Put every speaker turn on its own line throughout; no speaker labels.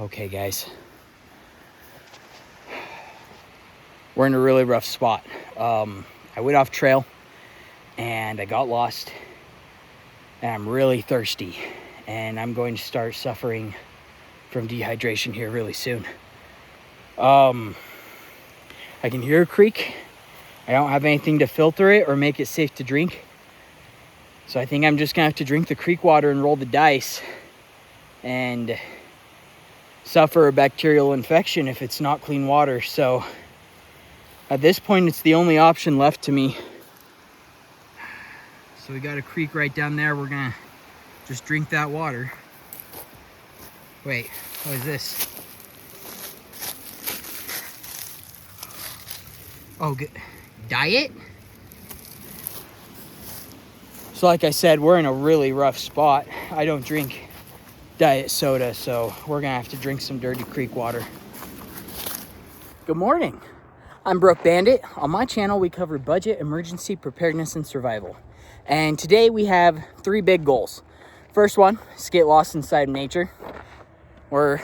Okay, guys. We're in a really rough spot. I went off trail and I got lost and I'm really thirsty and I'm going to start suffering from dehydration here really soon. I can hear a creek. I don't have anything to filter it or make it safe to drink. So I think I'm just gonna have to drink the creek water and roll the dice and suffer a bacterial infection if it's not clean water. So at this point, it's the only option left to me. So we got a creek right down there. We're gonna just drink that water. Wait, what is this? Oh, good. Diet? So like I said, we're in a really rough spot. I don't drink diet soda, so we're gonna have to drink some dirty creek water. Good morning. I'm Brook Bandit. On my channel, we cover budget, emergency, preparedness, and survival. And today we have 3 big goals. First one is get lost inside nature. We're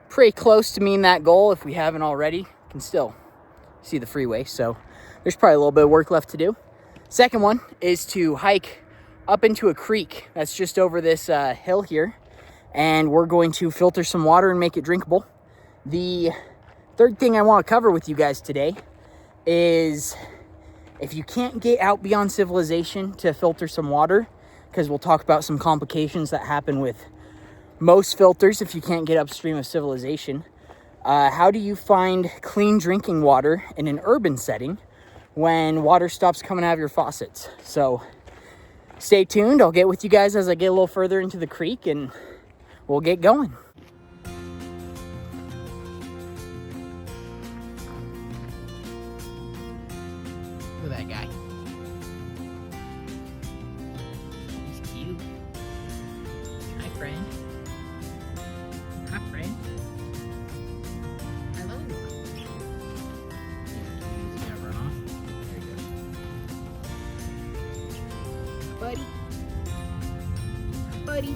pretty close to meeting that goal. If we haven't already, you can still see the freeway, so there's probably a little bit of work left to do. Second one is to hike up into a creek that's just over this hill here, and we're going to filter some water and make it drinkable. The third thing I want to cover with you guys today is if you can't get out beyond civilization to filter some water, because we'll talk about some complications that happen with most filters if you can't get upstream of civilization. How do you find clean drinking water in an urban setting when water stops coming out of your faucets? So stay tuned. I'll get with you guys as I get a little further into the creek and we'll get going. Look at that guy. He's cute. Hi, friend. Hi, friend. Hello. He's gonna run off. There you go. Buddy. Buddy.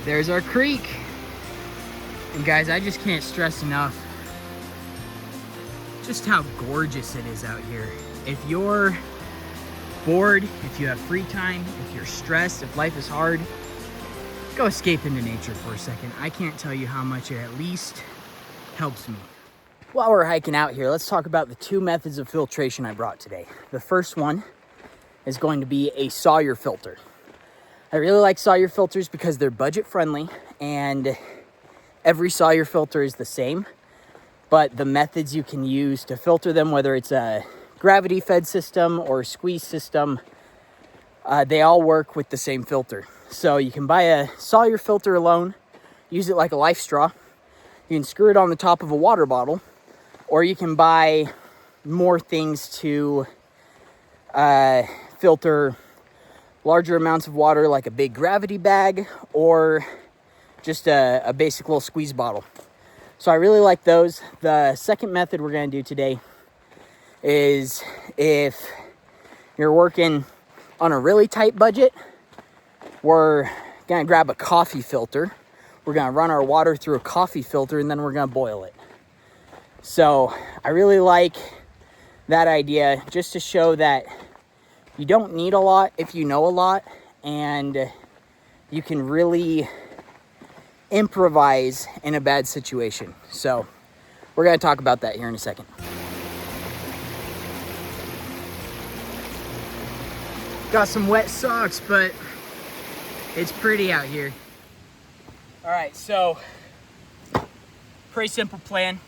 There's our creek. And guys, I just can't stress enough just how gorgeous it is out here. If you're bored, if you have free time, if you're stressed, if life is hard, go escape into nature for a second. I can't tell you how much it at least helps me. While we're hiking out here, let's talk about the 2 methods of filtration I brought today. The first one is going to be a Sawyer filter. I really like Sawyer filters because they're budget friendly and every Sawyer filter is the same, but the methods you can use to filter them, whether it's a gravity fed system or a squeeze system, they all work with the same filter. So you can buy a Sawyer filter alone, use it like a life straw. You can screw it on the top of a water bottle, or you can buy more things to filter larger amounts of water, like a big gravity bag or just a basic little squeeze bottle. So I really like those. The second method we're going to do today is if you're working on a really tight budget, we're going to grab a coffee filter. We're going to run our water through a coffee filter and then we're going to boil it. So I really like that idea, just to show that you don't need a lot if you know a lot, and you can really improvise in a bad situation. So we're going to talk about that here in a second. Got some wet socks, but it's pretty out here. All right, so pretty simple plan.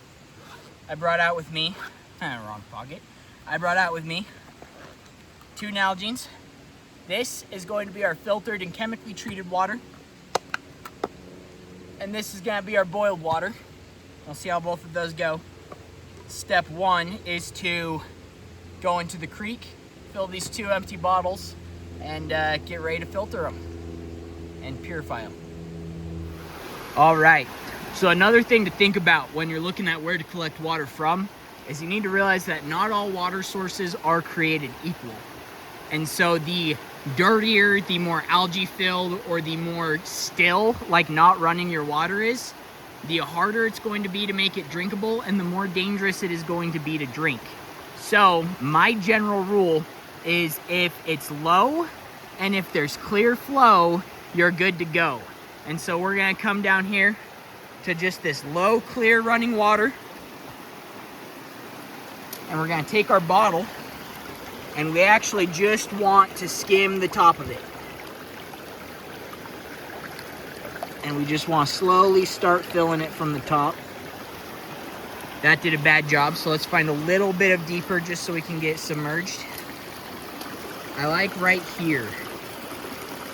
I brought out with me, wrong pocket. I brought out with me 2 Nalgene's. This is going to be our filtered and chemically treated water. And this is gonna be our boiled water. We'll see how both of those go. Step 1 is to go into the creek, fill these 2 empty bottles, and get ready to filter them and purify them. All right, so another thing to think about when you're looking at where to collect water from is you need to realize that not all water sources are created equal. And so the dirtier, the more algae filled, or the more still, like not running your water is, the harder it's going to be to make it drinkable and the more dangerous it is going to be to drink. So my general rule is if it's low and if there's clear flow, you're good to go. And so we're gonna come down here to just this low, clear running water. And we're gonna take our bottle and we actually just want to skim the top of it. And we just want to slowly start filling it from the top. That did a bad job, so let's find a little bit of deeper just so we can get submerged. I like right here.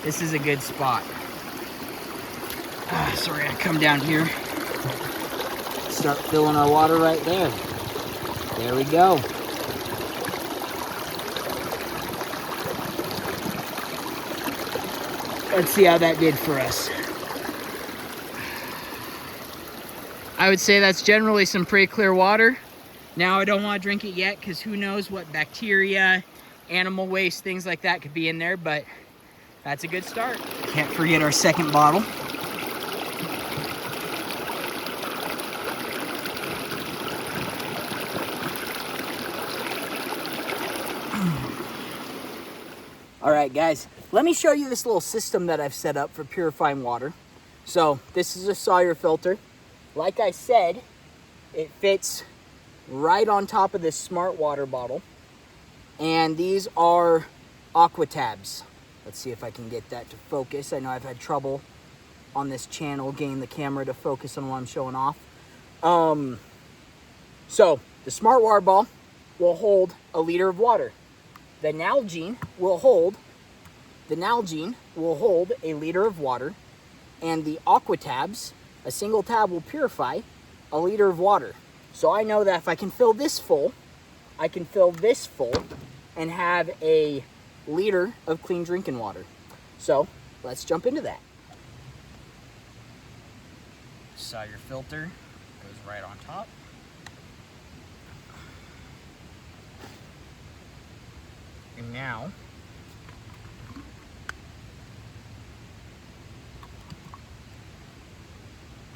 This is a good spot. So we're gonna come down here, start filling our water right there. There we go. Let's see how that did for us. I would say that's generally some pretty clear water. Now I don't want to drink it yet because who knows what bacteria, animal waste, things like that could be in there, but that's a good start. Can't forget our second bottle. All right, guys, let me show you this little system that I've set up for purifying water. So this is a Sawyer filter. Like I said, it fits right on top of this smart water bottle. And these are aqua tabs. Let's see if I can get that to focus. I know I've had trouble on this channel getting the camera to focus on what I'm showing off. So the smart water ball will hold a liter of water. The Nalgene will hold a liter of water, and the aqua tabs, a single tab will purify a liter of water. So I know that if I can fill this full, I can fill this full and have a liter of clean drinking water. So let's jump into that. Sawyer filter goes right on top. And now,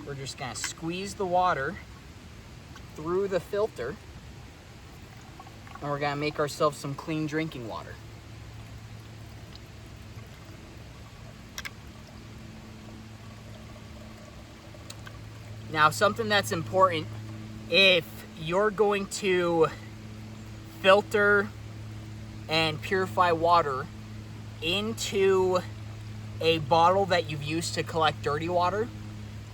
we're just gonna squeeze the water through the filter and we're gonna make ourselves some clean drinking water. Now, something that's important, if you're going to filter and purify water into a bottle that you've used to collect dirty water,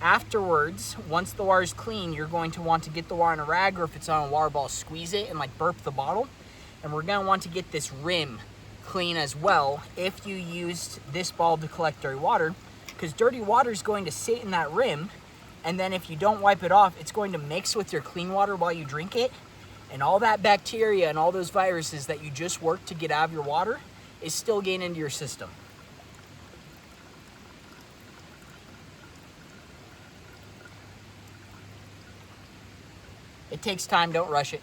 afterwards, once the water is clean, you're going to want to get the water in a rag, or if it's on a water bottle, squeeze it and like burp the bottle. And we're going to want to get this rim clean as well if you used this bottle to collect dirty water, because dirty water is going to sit in that rim, and then if you don't wipe it off, it's going to mix with your clean water while you drink it. And all that bacteria and all those viruses that you just worked to get out of your water is still getting into your system. It takes time, don't rush it.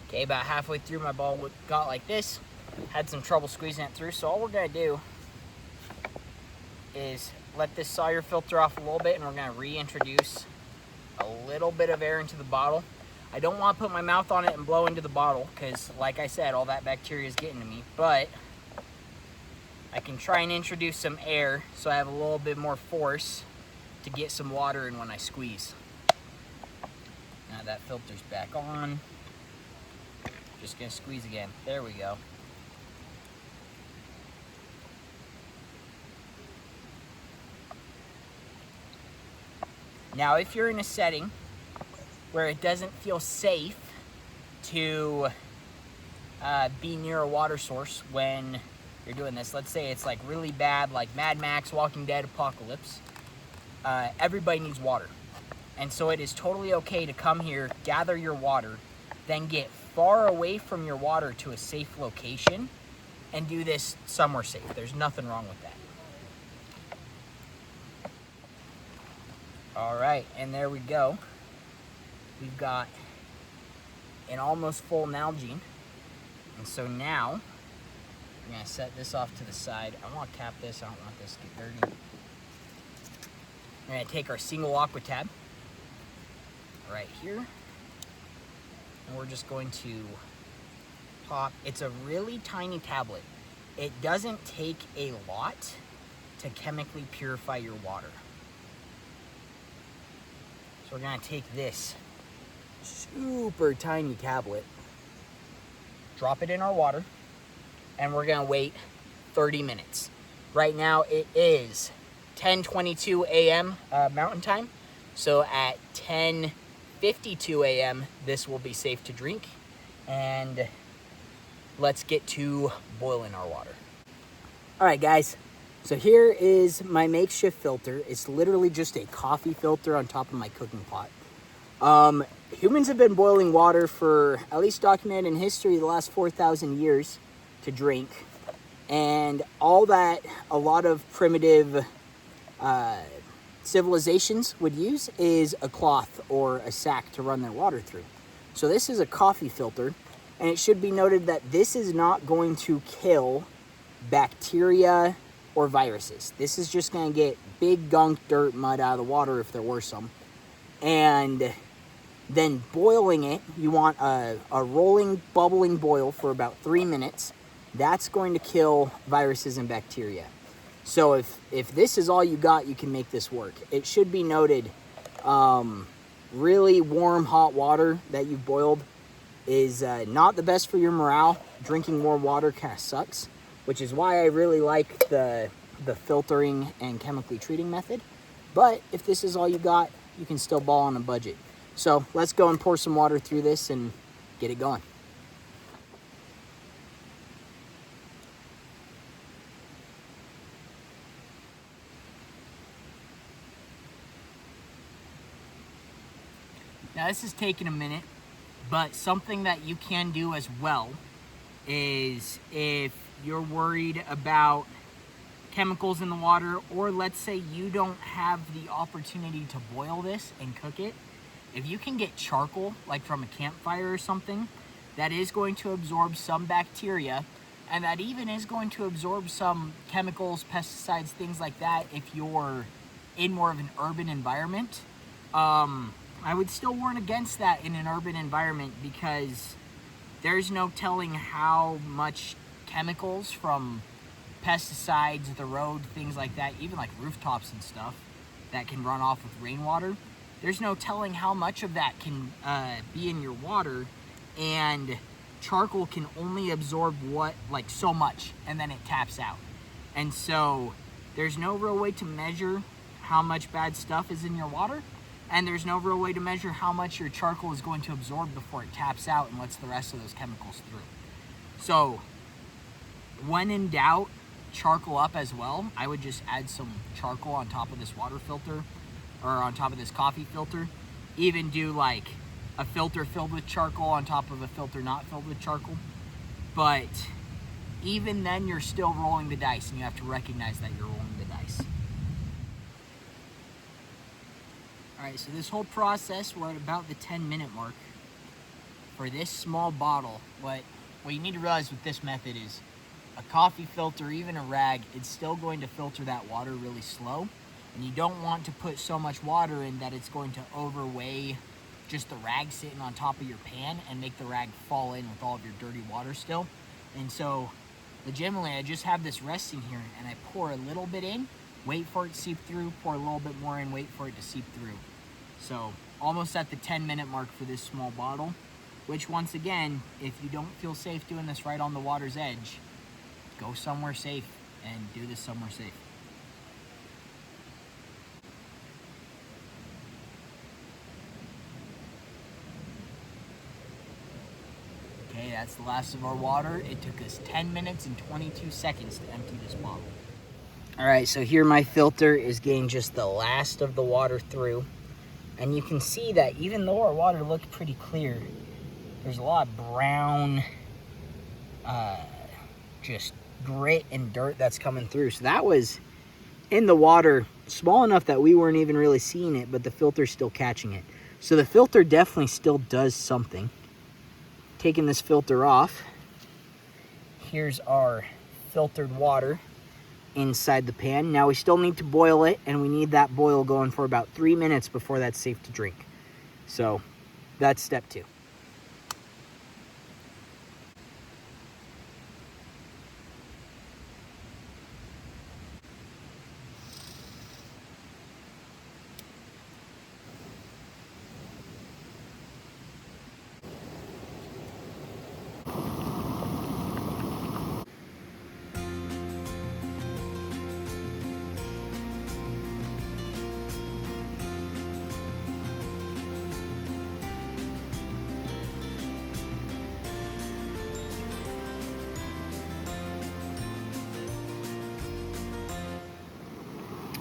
Okay, about halfway through, my ball got like this. Had some trouble squeezing it through, so all we're gonna do is let this Sawyer filter off a little bit, and we're gonna reintroduce a little bit of air into the bottle. I don't want to put my mouth on it and blow into the bottle because, like I said, all that bacteria is getting to me, but I can try and introduce some air so I have a little bit more force to get some water in when I squeeze. Now that filter's back on. Just gonna squeeze again. There we go. Now, if you're in a setting where it doesn't feel safe to be near a water source when you're doing this, let's say it's like really bad, like Mad Max, Walking Dead, Apocalypse, everybody needs water. And so it is totally okay to come here, gather your water, then get far away from your water to a safe location and do this somewhere safe. There's nothing wrong with that. All right, and there we go. We've got an almost full Nalgene. And so now, I'm gonna set this off to the side. I wanna cap this, I don't want this to get dirty. We're gonna take our single aqua tab right here. And we're just going to pop, it's a really tiny tablet. It doesn't take a lot to chemically purify your water. So we're gonna take this super tiny tablet, drop it in our water, and we're gonna wait 30 minutes. Right now it is 10:22 a.m. Mountain Time. So at 10:52 a.m. this will be safe to drink. And let's get to boiling our water. All right, guys. So here is my makeshift filter. It's literally just a coffee filter on top of my cooking pot. Humans have been boiling water for, at least documented in history, the last 4,000 years to drink. And all that a lot of primitive civilizations would use is a cloth or a sack to run their water through. So this is a coffee filter, and it should be noted that this is not going to kill bacteria or viruses. This is just going to get big gunk, dirt, mud out of the water if there were some. And then boiling it, you want a rolling, bubbling boil for about 3 minutes. That's going to kill viruses and bacteria. So if this is all you got, you can make this work. It should be noted, really warm, hot water that you've boiled is not the best for your morale. Drinking warm water kind of sucks, which is why I really like the filtering and chemically treating method. But if this is all you got, you can still ball on a budget. So let's go and pour some water through this and get it going. Now this is taking a minute, but something that you can do as well is if you're worried about chemicals in the water, or let's say you don't have the opportunity to boil this and cook it, if you can get charcoal, like from a campfire or something, that is going to absorb some bacteria, and that even is going to absorb some chemicals, pesticides, things like that if you're in more of an urban environment. I would still warn against that in an urban environment because there's no telling how much chemicals from pesticides, the road, things like that, even like rooftops and stuff that can run off with rainwater. There's no telling how much of that can be in your water, and charcoal can only absorb so much, and then it taps out. And so there's no real way to measure how much bad stuff is in your water, and there's no real way to measure how much your charcoal is going to absorb before it taps out and lets the rest of those chemicals through. So when in doubt, charcoal up as well. I would just add some charcoal on top of this water filter, or on top of this coffee filter. Even do like a filter filled with charcoal on top of a filter not filled with charcoal. But even then, you're still rolling the dice, and you have to recognize that you're rolling the dice. All right, so this whole process, we're at about the 10-minute mark. For this small bottle, what you need to realize with this method is a coffee filter, even a rag, it's still going to filter that water really slow. And you don't want to put so much water in that it's going to overweigh just the rag sitting on top of your pan and make the rag fall in with all of your dirty water still. And so legitimately, I just have this resting here, and I pour a little bit in, wait for it to seep through, pour a little bit more in, wait for it to seep through. So almost at the 10-minute mark for this small bottle, which once again, if you don't feel safe doing this right on the water's edge, go somewhere safe and do this somewhere safe. Okay, that's the last of our water. It took us 10 minutes and 22 seconds to empty this bottle. All right, so here my filter is getting just the last of the water through. And you can see that even though our water looked pretty clear, There's a lot of brown, just grit and dirt that's coming through. So that was in the water, small enough that we weren't even really seeing it, but the filter's still catching it. So the filter definitely still does something. Taking this filter off, here's our filtered water inside the pan. Now we still need to boil it, and we need that boil going for about 3 minutes before that's safe to drink. So that's step 2.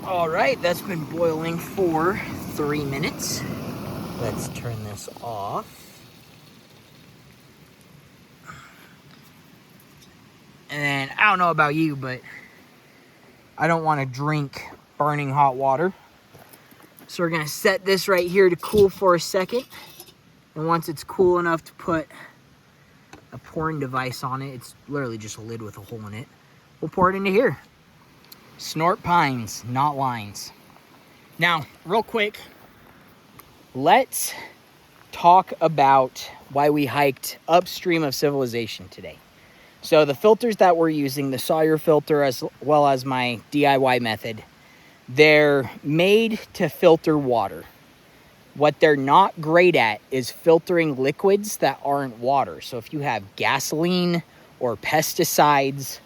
All right, that's been boiling for 3 minutes. Let's turn this off. And then, I don't know about you, but I don't want to drink burning hot water. So we're gonna set this right here to cool for a second. And once it's cool enough to put a pouring device on it, it's literally just a lid with a hole in it, we'll pour it into here. Snort pines, not lines. Now, real quick, let's talk about why we hiked upstream of civilization today. So the filters that we're using, the Sawyer filter as well as my DIY method, they're made to filter water. What they're not great at is filtering liquids that aren't water. So if you have gasoline or pesticides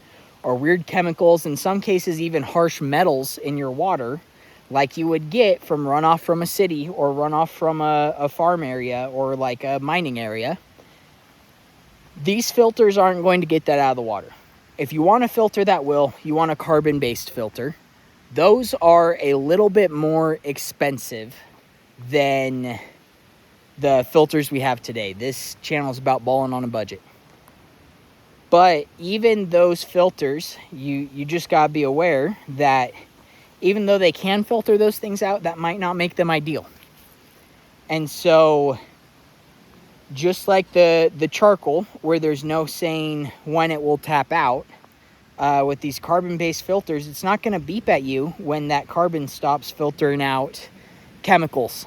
or weird chemicals, in some cases even harsh metals in your water, like you would get from runoff from a city or runoff from a farm area or like a mining area, these filters aren't going to get that out of the water. If you want a filter that will, you want a carbon-based filter. Those are a little bit more expensive than the filters we have today. This channel is about balling on a budget. But even those filters, you just gotta be aware that even though they can filter those things out, that might not make them ideal. And so, just like the charcoal, where there's no saying when it will tap out, with these carbon-based filters, it's not gonna beep at you when that carbon stops filtering out chemicals.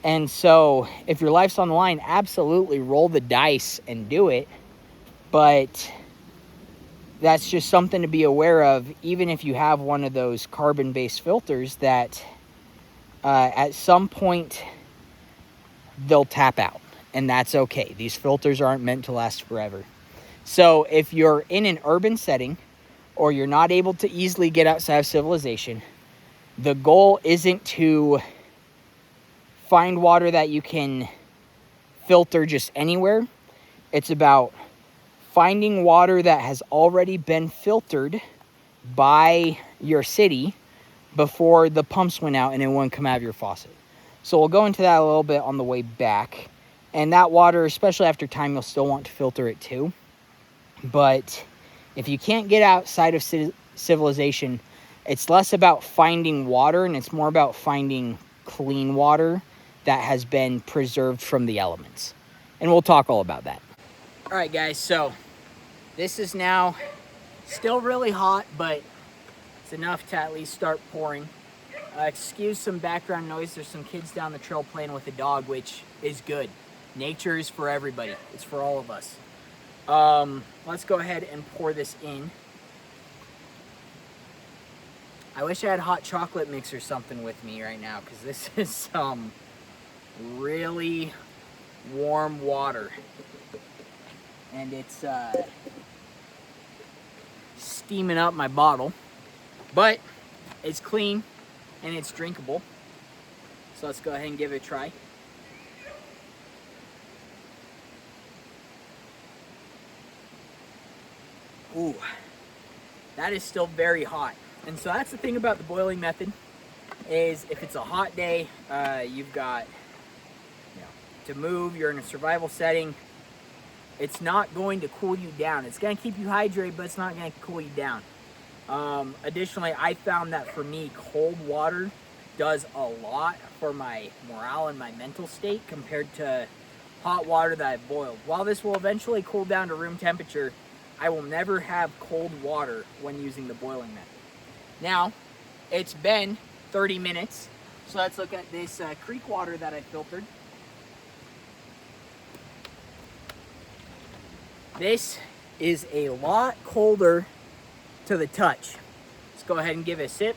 And so, if your life's on the line, absolutely roll the dice and do it. But that's just something to be aware of, even if you have one of those carbon-based filters, that at some point they'll tap out, and that's okay. These filters aren't meant to last forever. So if you're in an urban setting or you're not able to easily get outside of civilization, the goal isn't to find water that you can filter just anywhere. It's about finding water that has already been filtered by your city before the pumps went out and it wouldn't come out of your faucet. So we'll go into that a little bit on the way back. And that water, especially after time, you'll still want to filter it too. But if you can't get outside of civilization, it's less about finding water and it's more about finding clean water that has been preserved from the elements. And we'll talk all about that. All right, guys, so this is now still really hot, but it's enough to at least start pouring. Excuse some background noise. There's some kids down the trail playing with a dog, which is good. Nature is for everybody. It's for all of us. Let's go ahead and pour this in. I wish I had hot chocolate mix or something with me right now, because this is some really warm water. And it's steaming up my bottle. But it's clean and it's drinkable. So let's go ahead and give it a try. Ooh, that is still very hot. And so that's the thing about the boiling method, is if it's a hot day, you've got to move, you're in a survival setting, it's not going to cool you down. It's going to keep you hydrated, but it's not going to cool you down. Additionally, I found that for me, cold water does a lot for my morale and my mental state compared to hot water that I've boiled. While this will eventually cool down to room temperature, I will never have cold water when using the boiling method. Now, it's been 30 minutes, so let's look at this creek water that I filtered. This is a lot colder to the touch. Let's go ahead and give it a sip.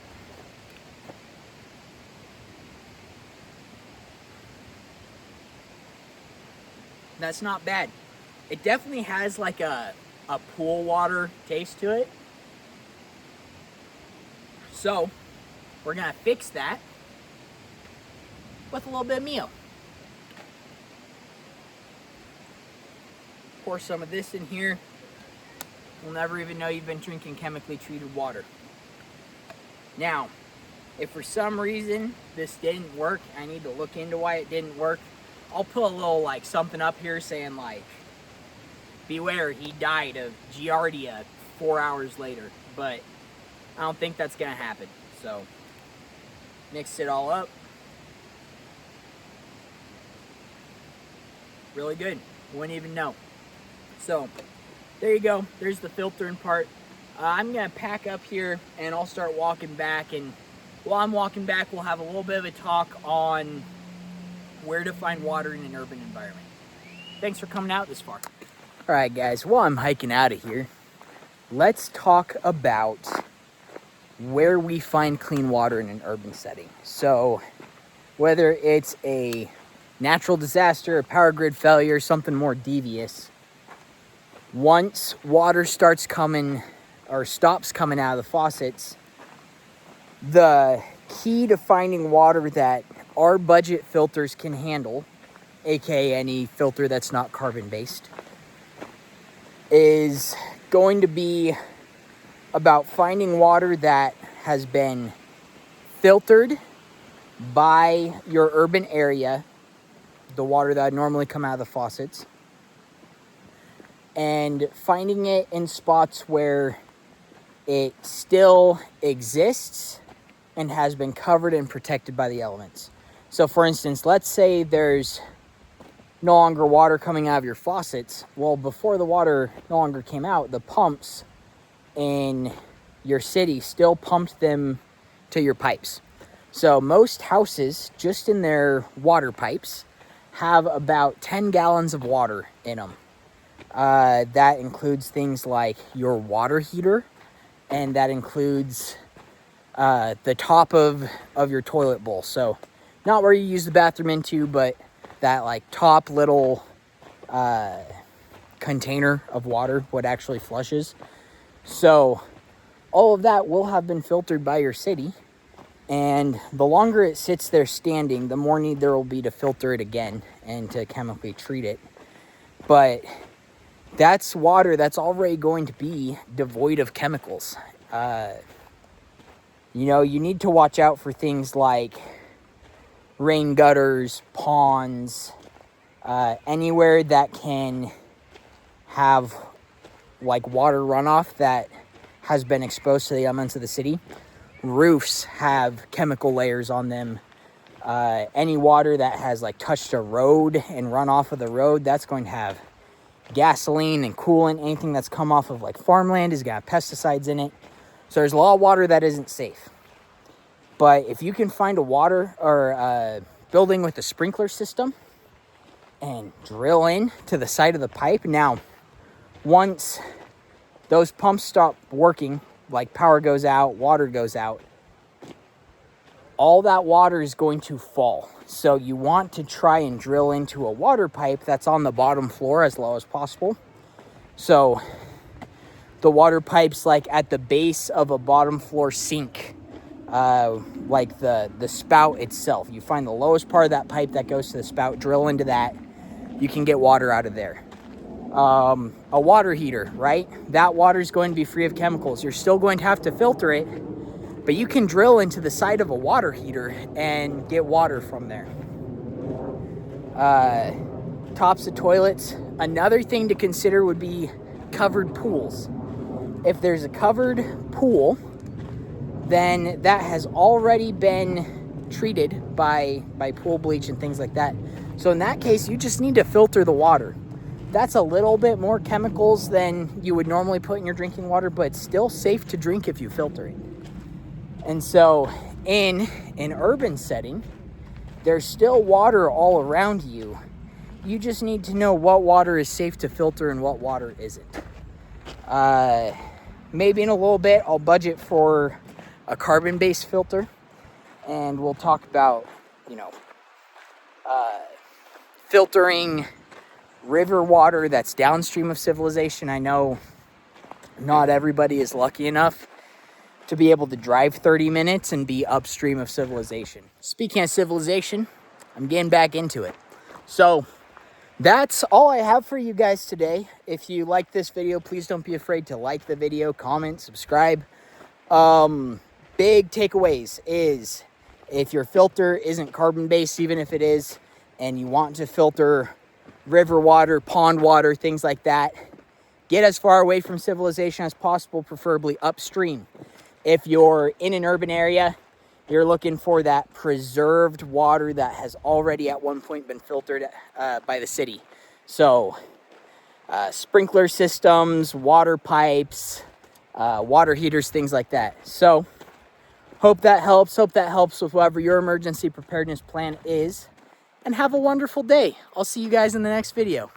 That's not bad. It definitely has like a pool water taste to it. So we're gonna fix that with a little bit of Mio. Pour some of this in here. You'll never even know you've been drinking chemically treated water. Now, if for some reason this didn't work, I need to look into why it didn't work. I'll put a little like something up here saying like, beware, he died of Giardia 4 hours later. But I don't think that's gonna happen. So mix it all up. Really good. Wouldn't even know. So there you go. There's the filtering part. I'm gonna pack up here and I'll start walking back, and while I'm walking back we'll have a little bit of a talk on where to find water in an urban environment. Thanks for coming out this far. All right guys, while I'm hiking out of here, let's talk about where we find clean water in an urban setting. So whether it's a natural disaster, a power grid failure, something more devious, once water starts coming or stops coming out of the faucets, the key to finding water that our budget filters can handle, aka any filter that's not carbon based, is going to be about finding water that has been filtered by your urban area, the water that would normally come out of the faucets, and finding it in spots where it still exists and has been covered and protected by the elements. So for instance, let's say there's no longer water coming out of your faucets. Well, before the water no longer came out, the pumps in your city still pumped them to your pipes. So most houses, just in their water pipes, have about 10 gallons of water in them. That includes things like your water heater, and that includes the top of your toilet bowl. So not where you use the bathroom into, but that like top little container of water, what actually flushes. So all of that will have been filtered by your city, and the longer it sits there standing, the more need there will be to filter it again and to chemically treat it. But that's water that's already going to be devoid of chemicals. You know, you need to watch out for things like rain gutters, ponds, anywhere that can have like water runoff that has been exposed to the elements of the city. Roofs have chemical layers on them. Any water that has like touched a road and run off of the road, that's going to have gasoline and coolant. Anything that's come off of like farmland has got pesticides in it. So there's a lot of water that isn't safe. But if you can find a water or a building with a sprinkler system and drill in to the side of the pipe. Now, once those pumps stop working, like power goes out, water goes out, all that water is going to fall. So you want to try and drill into a water pipe that's on the bottom floor as low as possible. So the water pipe's like at the base of a bottom floor sink, like the spout itself. You find the lowest part of that pipe that goes to the spout, drill into that. You can get water out of there. A water heater, right? That water is going to be free of chemicals. You're still going to have to filter it, but you can drill into the side of a water heater and get water from there. tops of toilets. Another thing to consider would be covered pools. If there's a covered pool, then that has already been treated by pool bleach and things like that. So in that case, you just need to filter the water. That's a little bit more chemicals than you would normally put in your drinking water, but it's still safe to drink if you filter it. And so in an urban setting, there's still water all around you. You just need to know what water is safe to filter and what water isn't. Maybe in a little bit, I'll budget for a carbon-based filter, and we'll talk about, filtering river water that's downstream of civilization. I know not everybody is lucky enough to be able to drive 30 minutes and be upstream of civilization. Speaking of civilization, I'm getting back into it. So that's all I have for you guys today. If you like this video, please don't be afraid to like the video, comment, subscribe. Big takeaways is if your filter isn't carbon-based, even if it is, and you want to filter river water, pond water, things like that, get as far away from civilization as possible, preferably upstream. If you're in an urban area, you're looking for that preserved water that has already at one point been filtered by the city. So sprinkler systems, water pipes, water heaters, things like that. So hope that helps. Hope that helps with whatever your emergency preparedness plan is. And have a wonderful day. I'll see you guys in the next video.